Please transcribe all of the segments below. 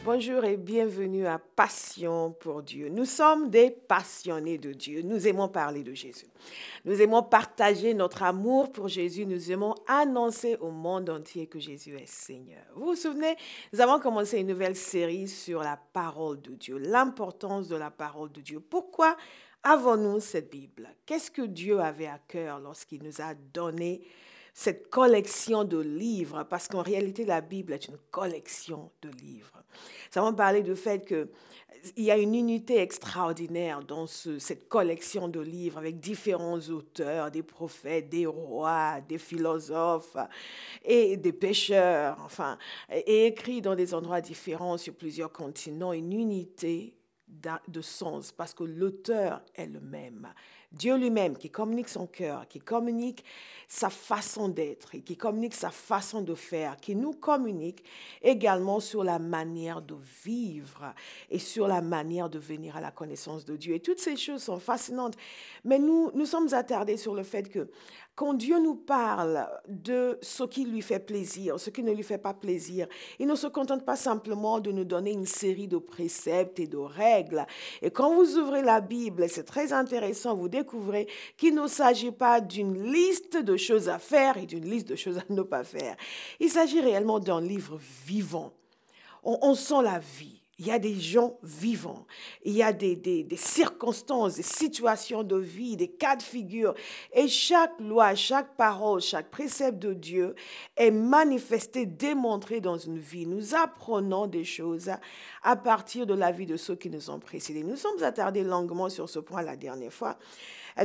Bonjour et bienvenue à Passion pour Dieu. Nous sommes des passionnés de Dieu. Nous aimons parler de Jésus. Nous aimons partager notre amour pour Jésus. Nous aimons annoncer au monde entier que Jésus est Seigneur. Vous vous souvenez, nous avons commencé une nouvelle série sur la parole de Dieu, l'importance de la parole de Dieu. Pourquoi avons-nous cette Bible? Qu'est-ce que Dieu avait à cœur lorsqu'il nous a donné cette collection de livres, parce qu'en réalité, la Bible est une collection de livres. Nous avons parlé du fait qu'il y a une unité extraordinaire dans cette collection de livres avec différents auteurs, des prophètes, des rois, des philosophes et des pécheurs, enfin, et écrits dans des endroits différents sur plusieurs continents, une unité de sens, parce que l'auteur est le même. Dieu lui-même qui communique son cœur, qui communique sa façon d'être et qui communique sa façon de faire, qui nous communique également sur la manière de vivre et sur la manière de venir à la connaissance de Dieu. Et toutes ces choses sont fascinantes, mais nous sommes attardés sur le fait que quand Dieu nous parle de ce qui lui fait plaisir, ce qui ne lui fait pas plaisir, il ne se contente pas simplement de nous donner une série de préceptes et de règles. Et quand vous ouvrez la Bible, c'est très intéressant, vous découvrez qu'il ne s'agit pas d'une liste de choses à faire et d'une liste de choses à ne pas faire. Il s'agit réellement d'un livre vivant. On sent la vie. Il y a des gens vivants, il y a des circonstances, des situations de vie, des cas de figure. Et chaque loi, chaque parole, chaque précepte de Dieu est manifesté, démontré dans une vie. Nous apprenons des choses à partir de la vie de ceux qui nous ont précédés. Nous sommes attardés longuement sur ce point la dernière fois.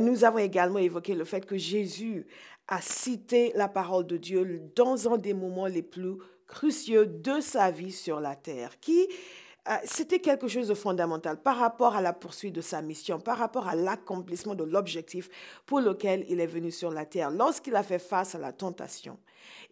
Nous avons également évoqué le fait que Jésus a cité la parole de Dieu dans un des moments les plus cruciaux de sa vie sur la terre, c'était quelque chose de fondamental par rapport à la poursuite de sa mission, par rapport à l'accomplissement de l'objectif pour lequel il est venu sur la terre. Lorsqu'il a fait face à la tentation,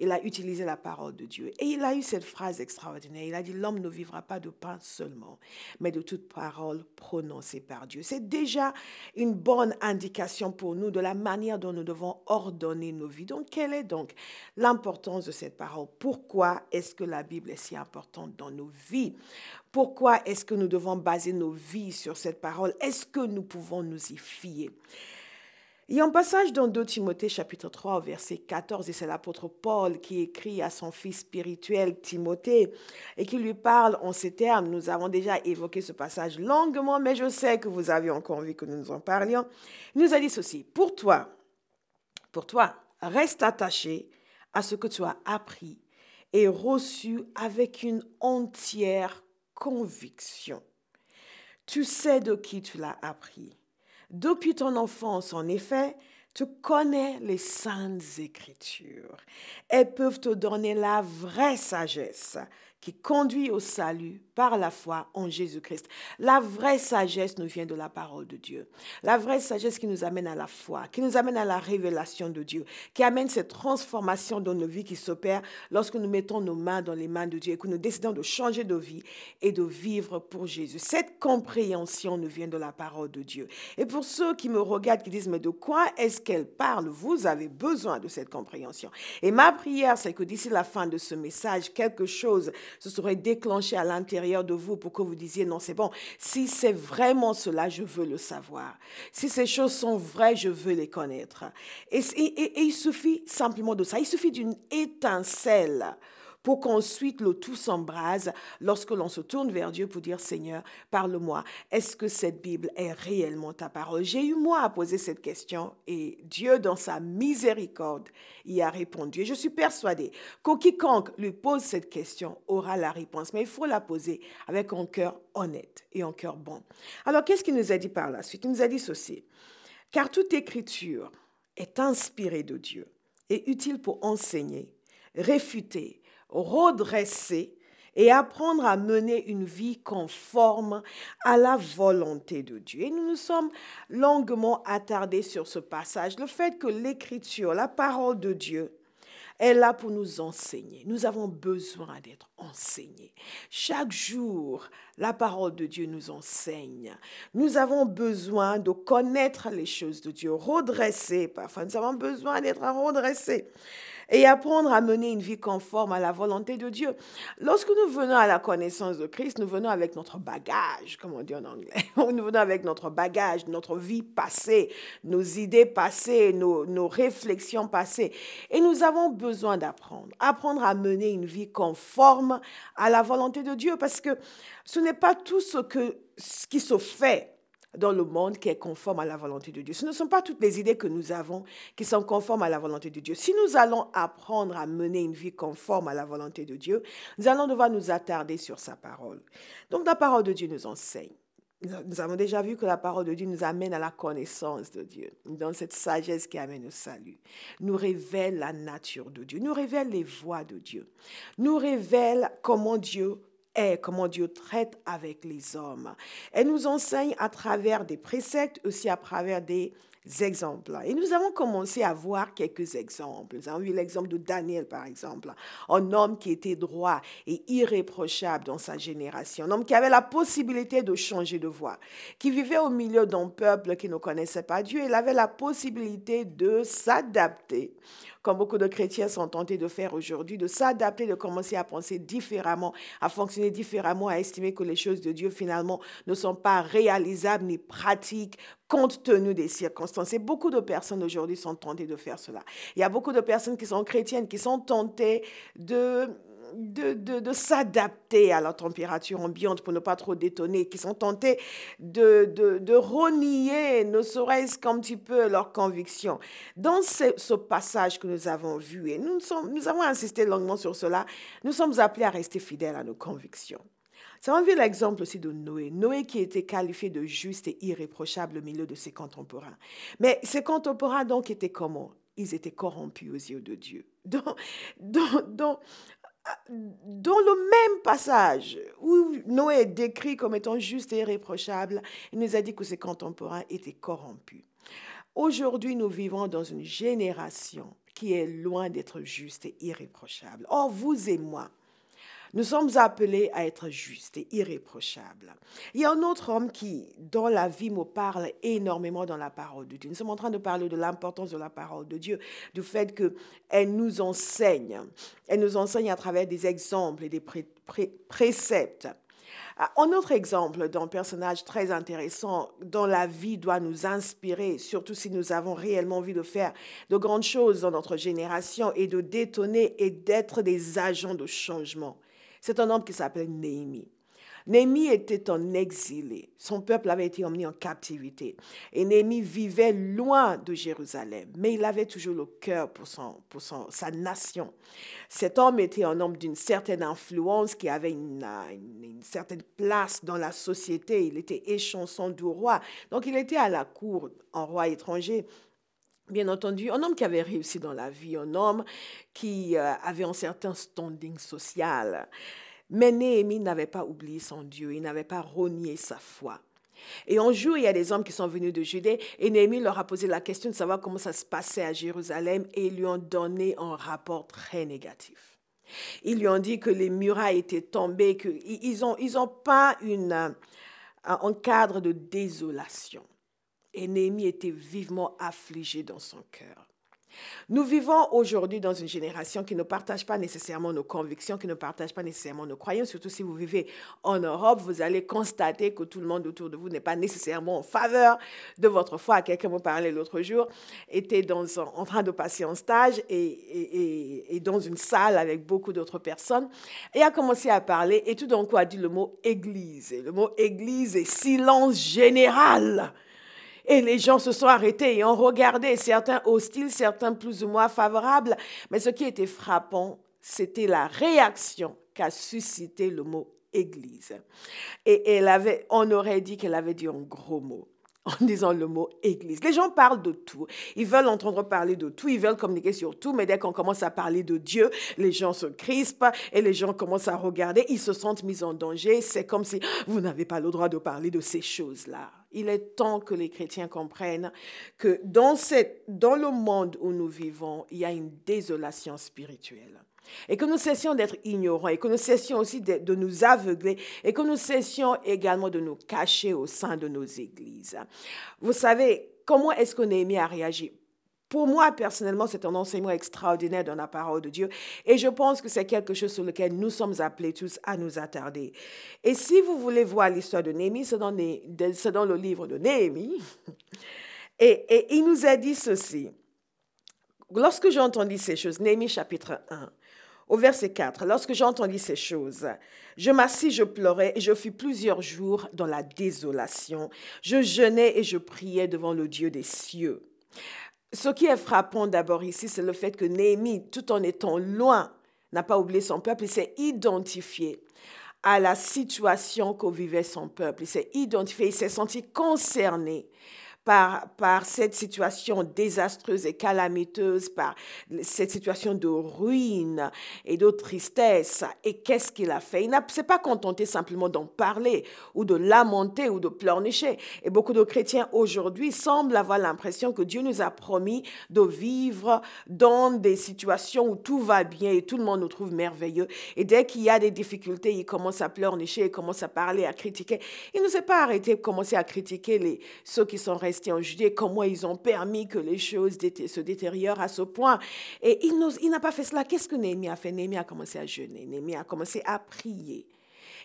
il a utilisé la parole de Dieu. Et il a eu cette phrase extraordinaire. Il a dit, l'homme ne vivra pas de pain seulement, mais de toute parole prononcée par Dieu. C'est déjà une bonne indication pour nous de la manière dont nous devons ordonner nos vies. Donc, quelle est donc l'importance de cette parole? Pourquoi est-ce que la Bible est si importante dans nos vies? Pourquoi est-ce que nous devons baser nos vies sur cette parole? Est-ce que nous pouvons nous y fier? Il y a un passage dans 2 Timothée chapitre 3 verset 14 et c'est l'apôtre Paul qui écrit à son fils spirituel Timothée et qui lui parle en ces termes. Nous avons déjà évoqué ce passage longuement, mais je sais que vous avez encore envie que nous nous en parlions. Il nous a dit ceci, pour toi, reste attaché à ce que tu as appris et reçu avec une entière conviction. Tu sais de qui tu l'as appris. Depuis ton enfance, en effet, tu connais les saintes écritures. Elles peuvent te donner la vraie sagesse qui conduit au salut par la foi en Jésus-Christ. La vraie sagesse nous vient de la parole de Dieu. La vraie sagesse qui nous amène à la foi, qui nous amène à la révélation de Dieu, qui amène cette transformation dans nos vies qui s'opère lorsque nous mettons nos mains dans les mains de Dieu et que nous décidons de changer de vie et de vivre pour Jésus. Cette compréhension nous vient de la parole de Dieu. Et pour ceux qui me regardent, qui disent, mais de quoi est-ce qu'elle parle? Vous avez besoin de cette compréhension. Et ma prière, c'est que d'ici la fin de ce message, quelque chose se serait déclenché à l'intérieur de vous pour que vous disiez, non, c'est bon, si c'est vraiment cela, je veux le savoir. Si ces choses sont vraies, je veux les connaître. Et il suffit simplement de ça, il suffit d'une étincelle pour qu'ensuite le tout s'embrase lorsque l'on se tourne vers Dieu pour dire, Seigneur, parle-moi, est-ce que cette Bible est réellement ta parole? J'ai eu moi à poser cette question et Dieu, dans sa miséricorde, y a répondu. Et je suis persuadée que quiconque lui pose cette question aura la réponse, mais il faut la poser avec un cœur honnête et un cœur bon. Alors, qu'est-ce qu'il nous a dit par la suite? Il nous a dit ceci, car toute écriture est inspirée de Dieu et utile pour enseigner, réfuter, redresser et apprendre à mener une vie conforme à la volonté de Dieu. Et nous nous sommes longuement attardés sur ce passage, le fait que l'écriture, la parole de Dieu, est là pour nous enseigner. Nous avons besoin d'être enseignés. Chaque jour, la parole de Dieu nous enseigne. Nous avons besoin de connaître les choses de Dieu, redresser. Parfois, nous avons besoin d'être redressés. et apprendre à mener une vie conforme à la volonté de Dieu. Lorsque nous venons à la connaissance de Christ, nous venons avec notre bagage, comme on dit en anglais. Nous venons avec notre bagage, notre vie passée, nos idées passées, nos réflexions passées. Et nous avons besoin apprendre à mener une vie conforme à la volonté de Dieu, parce que ce n'est pas tout ce qui se fait dans le monde qui est conforme à la volonté de Dieu. Ce ne sont pas toutes les idées que nous avons qui sont conformes à la volonté de Dieu. Si nous allons apprendre à mener une vie conforme à la volonté de Dieu, nous allons devoir nous attarder sur sa parole. Donc la parole de Dieu nous enseigne. Nous avons déjà vu que la parole de Dieu nous amène à la connaissance de Dieu, dans cette sagesse qui amène au salut. Nous révèle la nature de Dieu, nous révèle les voies de Dieu, nous révèle comment Dieu est, comment Dieu traite avec les hommes. Elle nous enseigne à travers des préceptes, aussi à travers des exemples. Et nous avons commencé à voir quelques exemples. Nous avons vu l'exemple de Daniel, par exemple, un homme qui était droit et irréprochable dans sa génération, un homme qui avait la possibilité de changer de voie, qui vivait au milieu d'un peuple qui ne connaissait pas Dieu. Il avait la possibilité de s'adapter, comme beaucoup de chrétiens sont tentés de faire aujourd'hui, de s'adapter, de commencer à penser différemment, à fonctionner différemment, à estimer que les choses de Dieu, finalement, ne sont pas réalisables ni pratiques compte tenu des circonstances. Et beaucoup de personnes aujourd'hui sont tentées de faire cela. Il y a beaucoup de personnes qui sont chrétiennes, qui sont tentées de s'adapter à la température ambiante pour ne pas trop détonner, qui sont tentés de renier, ne serait-ce qu'un petit peu leurs convictions. Dans ce passage que nous avons vu, et nous avons insisté longuement sur cela, nous sommes appelés à rester fidèles à nos convictions. Nous avons vu l'exemple aussi de Noé. Noé qui était qualifié de juste et irréprochable au milieu de ses contemporains. Mais ses contemporains donc étaient comment? Ils étaient corrompus aux yeux de Dieu. Dans le même passage où Noé est décrit comme étant juste et irréprochable, il nous a dit que ses contemporains étaient corrompus. Aujourd'hui, nous vivons dans une génération qui est loin d'être juste et irréprochable. Or, vous et moi, nous sommes appelés à être justes et irréprochables. Il y a un autre homme dont la vie me parle énormément dans la parole de Dieu. Nous sommes en train de parler de l'importance de la parole de Dieu, du fait qu'elle nous enseigne. Elle nous enseigne à travers des exemples et des préceptes. Un autre exemple d'un personnage très intéressant dont la vie doit nous inspirer, surtout si nous avons réellement envie de faire de grandes choses dans notre génération et de détonner et d'être des agents de changement. C'est un homme qui s'appelle Néhémie. Néhémie était un exilé. Son peuple avait été emmené en captivité. Et Néhémie vivait loin de Jérusalem, mais il avait toujours le cœur pour sa nation. Cet homme était un homme d'une certaine influence, qui avait une certaine place dans la société. Il était échanson du roi. Donc il était à la cour, un roi étranger. Bien entendu, un homme qui avait réussi dans la vie, un homme qui avait un certain standing social. Mais Néhémie n'avait pas oublié son Dieu, il n'avait pas renié sa foi. Et un jour, il y a des hommes qui sont venus de Judée et Néhémie leur a posé la question de savoir comment ça se passait à Jérusalem et ils lui ont donné un rapport très négatif. Ils lui ont dit que les murailles étaient tombées, qu'ils ont peint un cadre de désolation. Et Néhémie était vivement affligé dans son cœur. Nous vivons aujourd'hui dans une génération qui ne partage pas nécessairement nos convictions, qui ne partage pas nécessairement nos croyances. Surtout si vous vivez en Europe, vous allez constater que tout le monde autour de vous n'est pas nécessairement en faveur de votre foi. Quelqu'un me parlait l'autre jour, était en train de passer un stage et dans une salle avec beaucoup d'autres personnes et a commencé à parler et tout d'un coup a dit le mot « église ». Et le mot « église » est silence général. Et les gens se sont arrêtés et ont regardé, certains hostiles, certains plus ou moins favorables. Mais ce qui était frappant, c'était la réaction qu'a suscité le mot « église ». Et on aurait dit qu'elle avait dit un gros mot en disant le mot « église ». Les gens parlent de tout. Ils veulent entendre parler de tout, ils veulent communiquer sur tout, mais dès qu'on commence à parler de Dieu, les gens se crispent et les gens commencent à regarder, ils se sentent mis en danger. C'est comme si vous n'avez pas le droit de parler de ces choses-là. Il est temps que les chrétiens comprennent que dans le monde où nous vivons, il y a une désolation spirituelle. Et que nous cessions d'être ignorants, et que nous cessions aussi de nous aveugler, et que nous cessions également de nous cacher au sein de nos églises. Vous savez, comment est-ce que Néhémie a réagi? Pour moi, personnellement, c'est un enseignement extraordinaire dans la parole de Dieu. Et je pense que c'est quelque chose sur lequel nous sommes appelés tous à nous attarder. Et si vous voulez voir l'histoire de Néhémie, c'est dans le livre de Néhémie. Et il nous a dit ceci. Lorsque j'ai entendu ces choses, Néhémie chapitre 1, au verset 4, lorsque j'ai entendu ces choses, je m'assis, je pleurais et je fus plusieurs jours dans la désolation. Je jeûnais et je priais devant le Dieu des cieux. Ce qui est frappant d'abord ici, c'est le fait que Néhémie, tout en étant loin, n'a pas oublié son peuple, il s'est identifié à la situation que vivait son peuple. Il s'est identifié, il s'est senti concerné par cette situation désastreuse et calamiteuse, par cette situation de ruine et de tristesse. Et qu'est-ce qu'il a fait? Il ne s'est pas contenté simplement d'en parler ou de lamenter ou de pleurnicher. Et beaucoup de chrétiens aujourd'hui semblent avoir l'impression que Dieu nous a promis de vivre dans des situations où tout va bien et tout le monde nous trouve merveilleux. Et dès qu'il y a des difficultés, il commence à pleurnicher, il commence à parler, à critiquer. Il ne s'est pas arrêté de commencer à critiquer ceux qui sont restés en Judée, comment ils ont permis que les choses se détériorent à ce point. Et il n'a pas fait cela. Qu'est-ce que Néhémie a fait? Néhémie a commencé à jeûner, Néhémie a commencé à prier.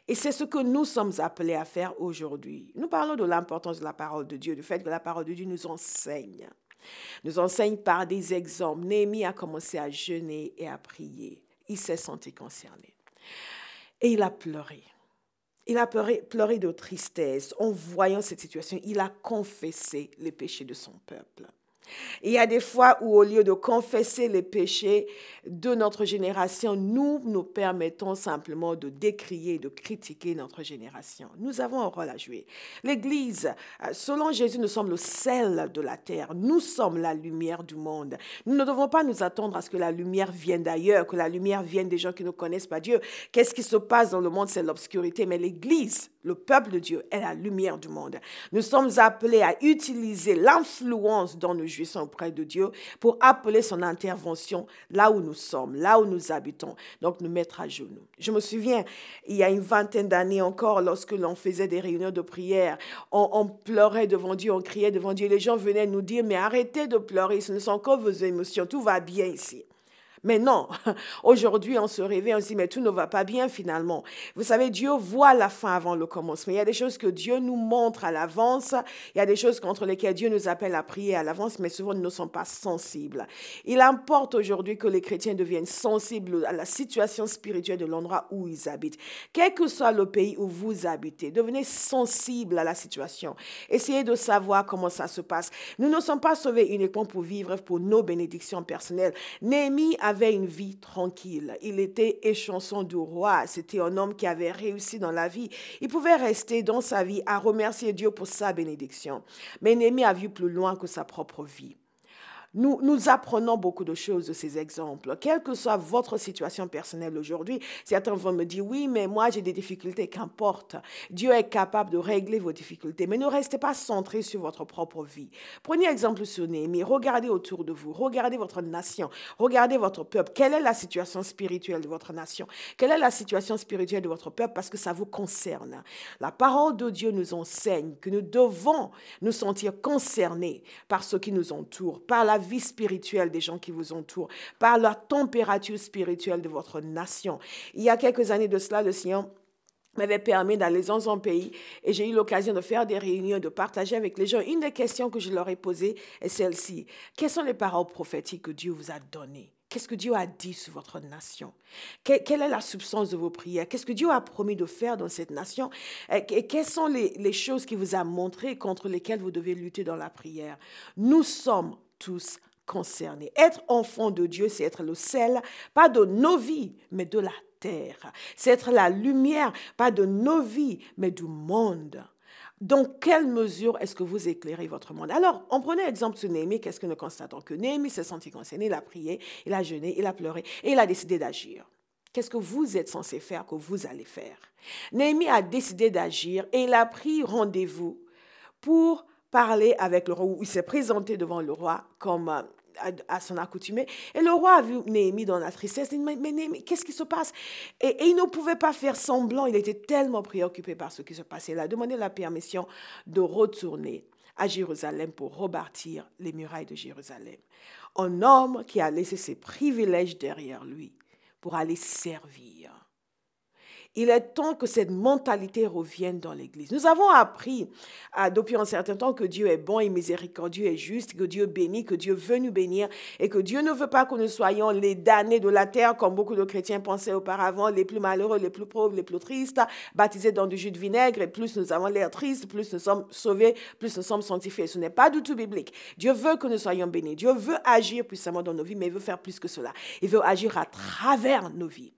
Et c'est ce que nous sommes appelés à faire aujourd'hui. Nous parlons de l'importance de la parole de Dieu, du fait que la parole de Dieu nous enseigne par des exemples. Néhémie a commencé à jeûner et à prier. Il s'est senti concerné. Et il a pleuré. Il a pleuré de tristesse en voyant cette situation. Il a confessé les péchés de son peuple. Il y a des fois où, au lieu de confesser les péchés de notre génération, nous nous permettons simplement de décrier, de critiquer notre génération. Nous avons un rôle à jouer. L'Église, selon Jésus, nous sommes le sel de la terre. Nous sommes la lumière du monde. Nous ne devons pas nous attendre à ce que la lumière vienne d'ailleurs, que la lumière vienne des gens qui ne connaissent pas Dieu. Qu'est-ce qui se passe dans le monde? C'est l'obscurité. Mais l'Église, le peuple de Dieu, est la lumière du monde. Nous sommes appelés à utiliser l'influence dont nous jouissons auprès de Dieu pour appeler son intervention là où nous sommes, là où nous habitons. Donc, nous mettre à genoux. Je me souviens, il y a une vingtaine d'années encore, lorsque l'on faisait des réunions de prière, on pleurait devant Dieu, on criait devant Dieu. Les gens venaient nous dire, mais arrêtez de pleurer, ce ne sont que vos émotions, tout va bien ici. Mais non, aujourd'hui, on se réveille, on se dit, mais tout ne va pas bien finalement. Vous savez, Dieu voit la fin avant le commencement. Il y a des choses que Dieu nous montre à l'avance. Il y a des choses contre lesquelles Dieu nous appelle à prier à l'avance, mais souvent nous ne sommes pas sensibles. Il importe aujourd'hui que les chrétiens deviennent sensibles à la situation spirituelle de l'endroit où ils habitent. Quel que soit le pays où vous habitez, devenez sensibles à la situation. Essayez de savoir comment ça se passe. Nous ne sommes pas sauvés uniquement pour vivre pour nos bénédictions personnelles. Néhémie avait une vie tranquille. Il était échanson du roi. C'était un homme qui avait réussi dans la vie. Il pouvait rester dans sa vie à remercier Dieu pour sa bénédiction. Mais Néhémie a vu plus loin que sa propre vie. Nous apprenons beaucoup de choses de ces exemples. Quelle que soit votre situation personnelle aujourd'hui, certains vont me dire, oui, mais moi j'ai des difficultés, qu'importe. Dieu est capable de régler vos difficultés. Mais ne restez pas centrés sur votre propre vie. Prenez exemple sur Néhémie. Regardez autour de vous. Regardez votre nation. Regardez votre peuple. Quelle est la situation spirituelle de votre nation? Quelle est la situation spirituelle de votre peuple? Parce que ça vous concerne. La parole de Dieu nous enseigne que nous devons nous sentir concernés par ce qui nous entoure, par la vie spirituelle des gens qui vous entourent, par la température spirituelle de votre nation. Il y a quelques années de cela, le Seigneur m'avait permis d'aller dans un pays et j'ai eu l'occasion de faire des réunions, de partager avec les gens. Une des questions que je leur ai posées est celle-ci. Quelles sont les paroles prophétiques que Dieu vous a données? Qu'est-ce que Dieu a dit sur votre nation? Quelle est la substance de vos prières? Qu'est-ce que Dieu a promis de faire dans cette nation? Et quelles sont les choses qu'il vous a montrées contre lesquelles vous devez lutter dans la prière? Nous sommes tous concernés. Être enfant de Dieu, c'est être le sel, pas de nos vies, mais de la terre. C'est être la lumière, pas de nos vies, mais du monde. Dans quelle mesure est-ce que vous éclairez votre monde? Alors, on prenait l'exemple sur Néhémie. Qu'est-ce que nous constatons? Que Néhémie s'est senti concerné, il a prié, il a jeûné, il a pleuré et il a décidé d'agir. Qu'est-ce que vous êtes censé faire, que vous allez faire? Néhémie a décidé d'agir et il a pris rendez-vous pour parler avec le roi, où il s'est présenté devant le roi comme à son accoutumée. Et le roi a vu Néhémie dans la tristesse. Il dit, mais Néhémie, qu'est-ce qui se passe? Et il ne pouvait pas faire semblant. Il était tellement préoccupé par ce qui se passait. Il a demandé la permission de retourner à Jérusalem pour rebâtir les murailles de Jérusalem. Un homme qui a laissé ses privilèges derrière lui pour aller servir. Il est temps que cette mentalité revienne dans l'Église. Nous avons appris depuis un certain temps que Dieu est bon et miséricordieux et juste, que Dieu bénit, que Dieu veut nous bénir et que Dieu ne veut pas que nous soyons les damnés de la terre, comme beaucoup de chrétiens pensaient auparavant, les plus malheureux, les plus pauvres, les plus tristes, baptisés dans du jus de vinaigre. Et plus nous avons l'air tristes, plus nous sommes sauvés, plus nous sommes sanctifiés. Ce n'est pas du tout biblique. Dieu veut que nous soyons bénis. Dieu veut agir puissamment dans nos vies, mais il veut faire plus que cela. Il veut agir à travers nos vies.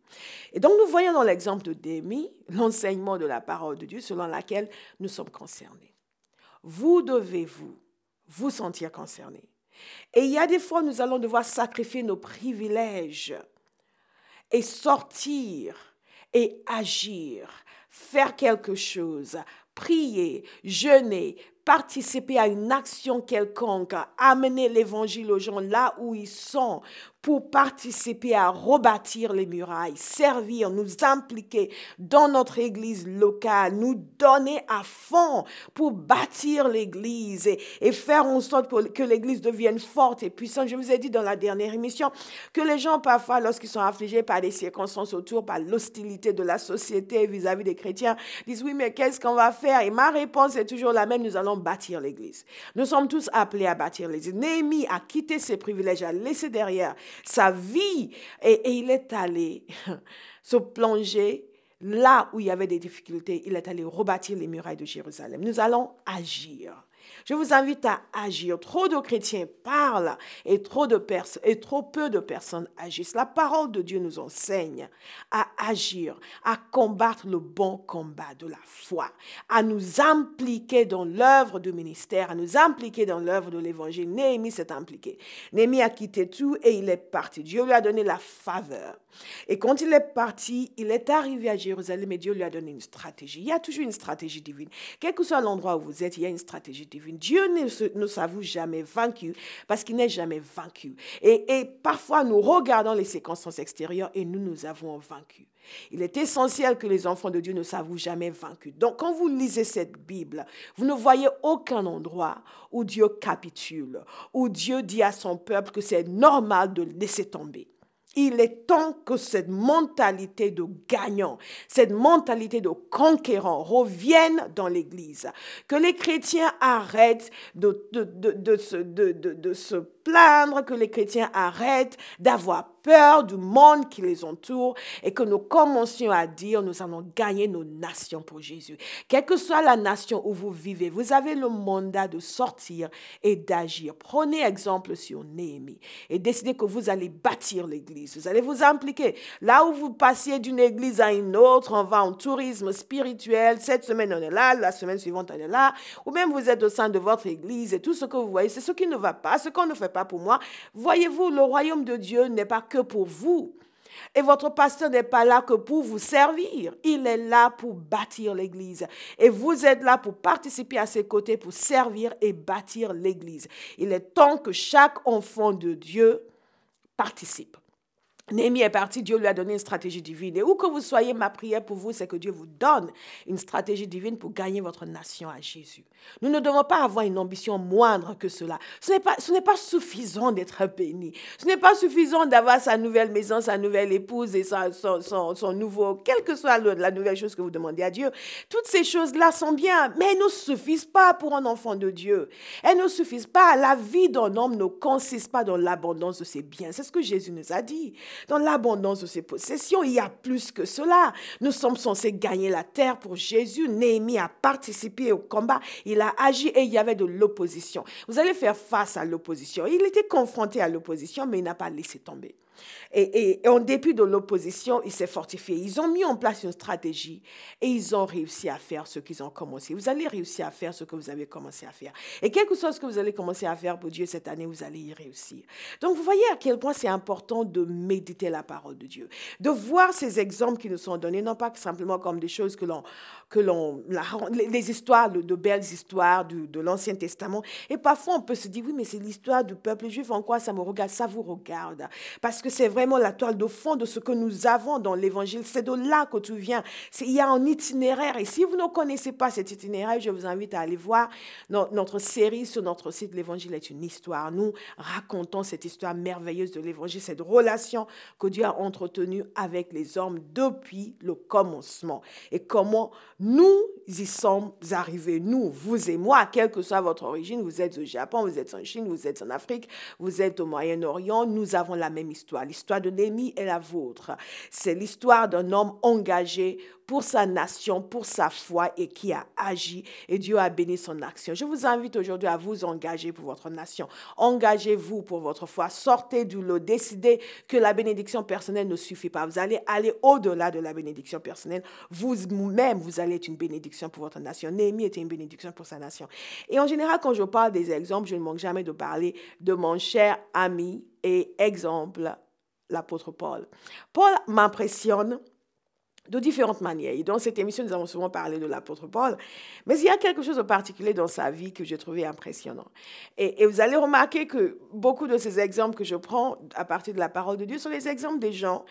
Et donc, nous voyons dans l'exemple de Néhémie l'enseignement de la parole de Dieu selon laquelle nous sommes concernés. Vous devez vous sentir concernés. Et il y a des fois, nous allons devoir sacrifier nos privilèges et sortir et agir, faire quelque chose, prier, jeûner, participer à une action quelconque, amener l'évangile aux gens là où ils sont, pour participer à rebâtir les murailles, servir, nous impliquer dans notre église locale, nous donner à fond pour bâtir l'église et faire en sorte que l'église devienne forte et puissante. Je vous ai dit dans la dernière émission que les gens parfois, lorsqu'ils sont affligés par des circonstances autour, par l'hostilité de la société vis-à-vis des chrétiens, disent oui, mais qu'est-ce qu'on va faire? Et ma réponse est toujours la même, nous allons bâtir l'église. Nous sommes tous appelés à bâtir l'église. Néhémie a quitté ses privilèges, a laissé derrière sa vie et il est allé se plonger là où il y avait des difficultés. Il est allé rebâtir les murailles de Jérusalem. Nous allons agir. Je vous invite à agir. Trop de chrétiens parlent et trop peu de personnes agissent. La parole de Dieu nous enseigne à agir, à combattre le bon combat de la foi, à nous impliquer dans l'œuvre du ministère, à nous impliquer dans l'œuvre de l'évangile. Néhémie s'est impliqué. Néhémie a quitté tout et il est parti. Dieu lui a donné la faveur. Et quand il est parti, il est arrivé à Jérusalem et Dieu lui a donné une stratégie. Il y a toujours une stratégie divine. Quel que soit l'endroit où vous êtes, il y a une stratégie divine. Dieu ne s'avoue jamais vaincu parce qu'il n'est jamais vaincu. Et parfois, nous regardons les circonstances extérieures et nous avons vaincu. Il est essentiel que les enfants de Dieu ne s'avouent jamais vaincus. Donc, quand vous lisez cette Bible, vous ne voyez aucun endroit où Dieu capitule, où Dieu dit à son peuple que c'est normal de laisser tomber. Il est temps que cette mentalité de gagnant, cette mentalité de conquérant revienne dans l'Église. Que les chrétiens arrêtent de se plaindre, que les chrétiens arrêtent d'avoir peur du monde qui les entoure et que nous commencions à dire nous allons gagner nos nations pour Jésus. Quelle que soit la nation où vous vivez, vous avez le mandat de sortir et d'agir. Prenez exemple sur Néhémie et décidez que vous allez bâtir l'église. Vous allez vous impliquer. Là où vous passiez d'une église à une autre, on va en tourisme spirituel. Cette semaine, on est là, la semaine suivante, on est là. Ou même vous êtes au sein de votre église et tout ce que vous voyez, c'est ce qui ne va pas, ce qu'on ne fait pas pour moi. Voyez-vous, le royaume de Dieu n'est pas que pour vous. Et votre pasteur n'est pas là que pour vous servir. Il est là pour bâtir l'église. Et vous êtes là pour participer à ses côtés, pour servir et bâtir l'église. Il est temps que chaque enfant de Dieu participe. Néhémie est parti, Dieu lui a donné une stratégie divine. Et où que vous soyez, ma prière pour vous, c'est que Dieu vous donne une stratégie divine pour gagner votre nation à Jésus. Nous ne devons pas avoir une ambition moindre que cela. Ce n'est pas suffisant d'être béni. Ce n'est pas suffisant d'avoir sa nouvelle maison, sa nouvelle épouse et son nouveau, quelle que soit la nouvelle chose que vous demandez à Dieu. Toutes ces choses-là sont bien, mais elles ne suffisent pas pour un enfant de Dieu. Elles ne suffisent pas. La vie d'un homme ne consiste pas dans l'abondance de ses biens. C'est ce que Jésus nous a dit. Dans l'abondance de ses possessions, il y a plus que cela. Nous sommes censés gagner la terre pour Jésus. Néhémie a participé au combat. Il a agi et il y avait de l'opposition. Vous allez faire face à l'opposition. Il était confronté à l'opposition, mais il n'a pas laissé tomber. Et en dépit de l'opposition, il s'est fortifié. Ils ont mis en place une stratégie et ils ont réussi à faire ce qu'ils ont commencé. Vous allez réussir à faire ce que vous avez commencé à faire. Et quel que soit ce que vous allez commencer à faire pour Dieu cette année, vous allez y réussir. Donc, vous voyez à quel point c'est important de méditer la parole de Dieu, de voir ces exemples qui nous sont donnés, non pas simplement comme des choses les histoires, de belles histoires de l'Ancien Testament. Et parfois, on peut se dire, oui, mais c'est l'histoire du peuple juif, en quoi ça me regarde? Ça vous regarde. Parce parce que c'est vraiment la toile de fond de ce que nous avons dans l'évangile. C'est de là que tout vient. Il y a un itinéraire. Et si vous ne connaissez pas cet itinéraire, je vous invite à aller voir notre série sur notre site. L'évangile est une histoire. Nous racontons cette histoire merveilleuse de l'évangile, cette relation que Dieu a entretenue avec les hommes depuis le commencement. Et comment nous y sommes arrivés. Nous, vous et moi, quelle que soit votre origine, vous êtes au Japon, vous êtes en Chine, vous êtes en Afrique, vous êtes au Moyen-Orient, nous avons la même histoire. L'histoire de Néhémie est la vôtre. C'est l'histoire d'un homme engagé pour sa nation, pour sa foi et qui a agi et Dieu a béni son action. Je vous invite aujourd'hui à vous engager pour votre nation. Engagez-vous pour votre foi. Sortez du lot. Décidez que la bénédiction personnelle ne suffit pas. Vous allez aller au-delà de la bénédiction personnelle. Vous-même, vous allez être une bénédiction pour votre nation. Néhémie était une bénédiction pour sa nation. Et en général, quand je parle des exemples, je ne manque jamais de parler de mon cher ami et exemple, l'apôtre Paul. Paul m'impressionne de différentes manières. Et dans cette émission, nous avons souvent parlé de l'apôtre Paul. Mais il y a quelque chose de particulier dans sa vie que j'ai trouvé impressionnant. Et vous allez remarquer que beaucoup de ces exemples que je prends à partir de la parole de Dieu sont les exemples des gens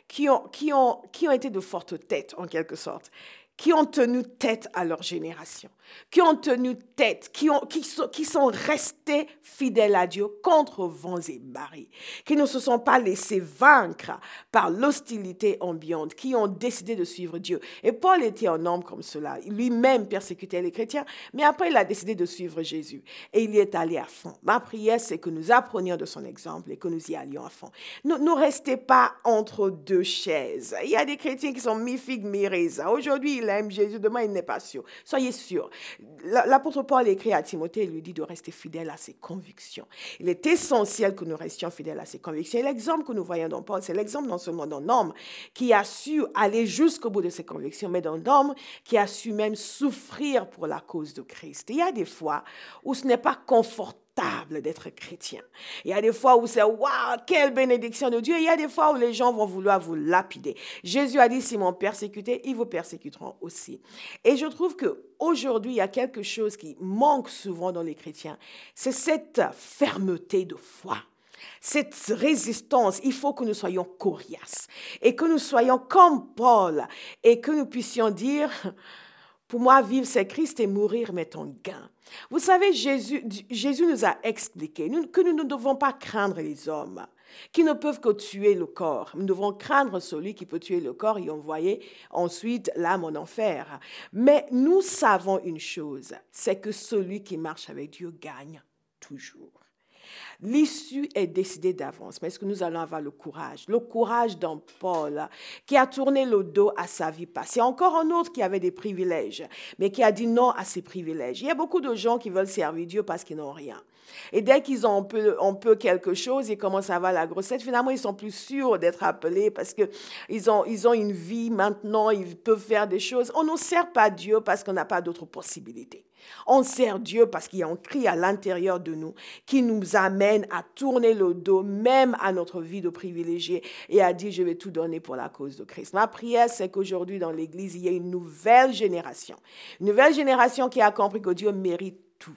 qui ont été de fortes têtes, en quelque sorte, qui ont tenu tête à leur génération, qui ont tenu tête, qui sont restés fidèles à Dieu contre vents et marées, qui ne se sont pas laissés vaincre par l'hostilité ambiante, qui ont décidé de suivre Dieu. Et Paul était un homme comme cela. Lui-même persécutait les chrétiens, mais après il a décidé de suivre Jésus. Et il y est allé à fond. Ma prière, c'est que nous apprenions de son exemple et que nous y allions à fond. Ne restez pas entre deux chaises. Il y a des chrétiens qui sont mi-figue, mi-raisin. Aujourd'hui, il aime Jésus, demain, il n'est pas sûr. Soyez sûrs. L'apôtre Paul écrit à Timothée et lui dit de rester fidèle à ses convictions. Il est essentiel que nous restions fidèles à ses convictions. Et l'exemple que nous voyons dans Paul, c'est l'exemple non seulement d'un homme qui a su aller jusqu'au bout de ses convictions, mais d'un homme qui a su même souffrir pour la cause de Christ. Il y a des fois où ce n'est pas confortable d'être chrétien. Il y a des fois où c'est « waouh, quelle bénédiction de Dieu ». Il y a des fois où les gens vont vouloir vous lapider. Jésus a dit « s'ils m'ont persécuté, ils vous persécuteront aussi ». Et je trouve qu'aujourd'hui, il y a quelque chose qui manque souvent dans les chrétiens. C'est cette fermeté de foi. Cette résistance, il faut que nous soyons coriaces et que nous soyons comme Paul et que nous puissions dire « pour moi, vivre c'est Christ et mourir m'est un gain ». Vous savez, Jésus nous a expliqué que nous ne devons pas craindre les hommes qui ne peuvent que tuer le corps. Nous devons craindre celui qui peut tuer le corps et envoyer ensuite l'âme en enfer. Mais nous savons une chose, c'est que celui qui marche avec Dieu gagne toujours. L'issue est décidée d'avance. Mais est-ce que nous allons avoir le courage d'un Paul qui a tourné le dos à sa vie passée? Encore un autre qui avait des privilèges, mais qui a dit non à ses privilèges. Il y a beaucoup de gens qui veulent servir Dieu parce qu'ils n'ont rien. Et dès qu'ils ont un peu quelque chose, ils commencent à avoir la grossette. Finalement, ils sont plus sûrs d'être appelés parce qu'ils ont une vie maintenant, ils peuvent faire des choses. On ne sert pas Dieu parce qu'on n'a pas d'autres possibilités. On sert Dieu parce qu'il y a un cri à l'intérieur de nous qui nous amène à tourner le dos même à notre vie de privilégié et à dire je vais tout donner pour la cause de Christ. Ma prière, c'est qu'aujourd'hui dans l'Église, il y ait une nouvelle génération qui a compris que Dieu mérite tout.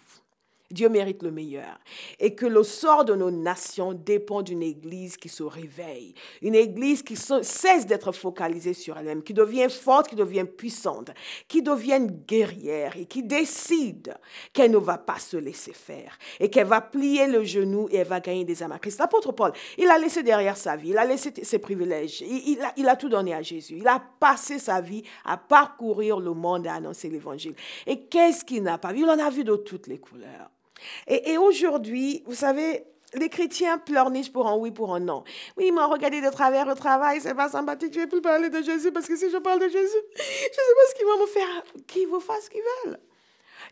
Dieu mérite le meilleur et que le sort de nos nations dépend d'une église qui se réveille, une église qui cesse d'être focalisée sur elle-même, qui devient forte, qui devient puissante, qui devienne guerrière et qui décide qu'elle ne va pas se laisser faire et qu'elle va plier le genou et elle va gagner des âmes à Christ. L'apôtre Paul, il a laissé derrière sa vie, il a laissé ses privilèges, il a tout donné à Jésus, il a passé sa vie à parcourir le monde et à annoncer l'évangile. Et qu'est-ce qu'il n'a pas vu? Il en a vu de toutes les couleurs. Et aujourd'hui, vous savez, les chrétiens pleurnichent pour un oui, pour un non. Oui, ils m'ont regardé de travers au travail, c'est pas sympathique, je ne vais plus parler de Jésus parce que si je parle de Jésus, je ne sais pas ce qu'ils vont me faire, qu'ils vous fassent ce qu'ils veulent.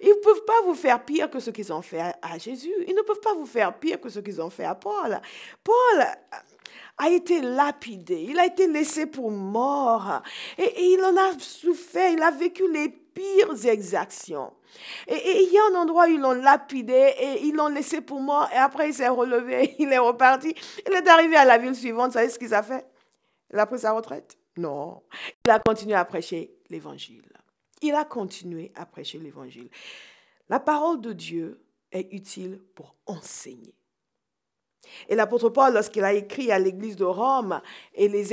Ils ne peuvent pas vous faire pire que ce qu'ils ont fait à Jésus. Ils ne peuvent pas vous faire pire que ce qu'ils ont fait à Paul. Paul a été lapidé, il a été laissé pour mort et il en a souffert, il a vécu les pires exactions. Et il y a un endroit où ils l'ont lapidé et ils l'ont laissé pour mort et après il s'est relevé, il est reparti. Il est arrivé à la ville suivante, vous savez ce qu'il a fait? Il a pris sa retraite? Non. Il a continué à prêcher l'évangile. Il a continué à prêcher l'évangile. La parole de Dieu est utile pour enseigner. Et l'apôtre Paul, lorsqu'il a écrit à l'église de Rome, il les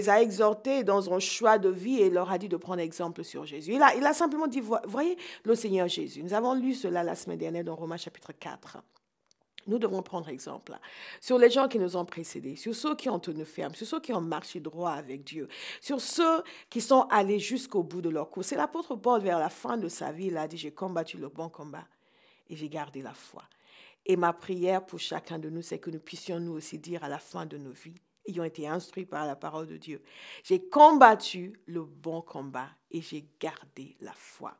a exhortés dans un choix de vie et il leur a dit de prendre exemple sur Jésus. Il a simplement dit, voyez le Seigneur Jésus. Nous avons lu cela la semaine dernière dans Romains chapitre 4. Nous devons prendre exemple sur les gens qui nous ont précédés, sur ceux qui ont tenu ferme, sur ceux qui ont marché droit avec Dieu, sur ceux qui sont allés jusqu'au bout de leur course. C'est l'apôtre Paul, vers la fin de sa vie, il a dit, j'ai combattu le bon combat et j'ai gardé la foi. Et ma prière pour chacun de nous, c'est que nous puissions nous aussi dire à la fin de nos vies, ayant été instruits par la parole de Dieu, j'ai combattu le bon combat et j'ai gardé la foi.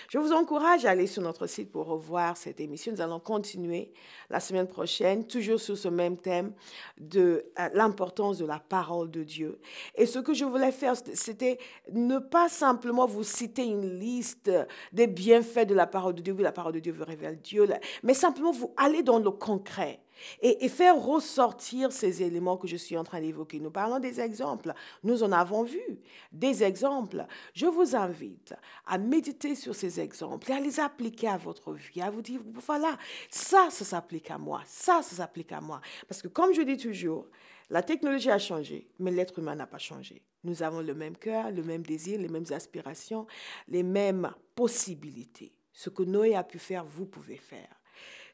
Je vous encourage à aller sur notre site pour revoir cette émission. Nous allons continuer la semaine prochaine, toujours sur ce même thème de l'importance de la parole de Dieu. Et ce que je voulais faire, c'était ne pas simplement vous citer une liste des bienfaits de la parole de Dieu. Oui, la parole de Dieu vous révèle Dieu, mais simplement vous aller dans le concret. Et faire ressortir ces éléments que je suis en train d'évoquer. Nous parlons des exemples. Nous en avons vu des exemples. Je vous invite à méditer sur ces exemples et à les appliquer à votre vie, à vous dire, voilà, ça s'applique à moi, ça s'applique à moi. Parce que comme je dis toujours, la technologie a changé, mais l'être humain n'a pas changé. Nous avons le même cœur, le même désir, les mêmes aspirations, les mêmes possibilités. Ce que Noé a pu faire, vous pouvez faire.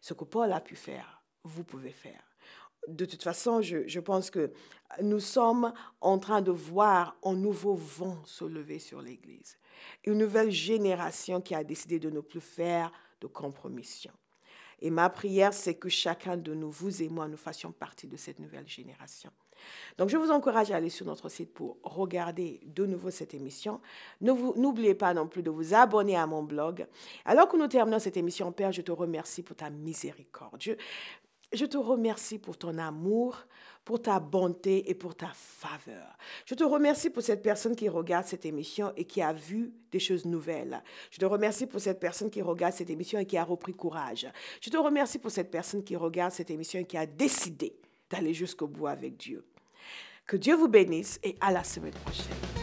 Ce que Paul a pu faire, vous pouvez faire. De toute façon, je pense que nous sommes en train de voir un nouveau vent se lever sur l'Église. Une nouvelle génération qui a décidé de ne plus faire de compromission. Et ma prière, c'est que chacun de nous, vous et moi, nous fassions partie de cette nouvelle génération. Donc, je vous encourage à aller sur notre site pour regarder de nouveau cette émission. N'oubliez pas non plus de vous abonner à mon blog. Alors que nous terminons cette émission, Père, je te remercie pour ta miséricorde. Je te remercie pour ton amour, pour ta bonté et pour ta faveur. Je te remercie pour cette personne qui regarde cette émission et qui a vu des choses nouvelles. Je te remercie pour cette personne qui regarde cette émission et qui a repris courage. Je te remercie pour cette personne qui regarde cette émission et qui a décidé d'aller jusqu'au bout avec Dieu. Que Dieu vous bénisse et à la semaine prochaine.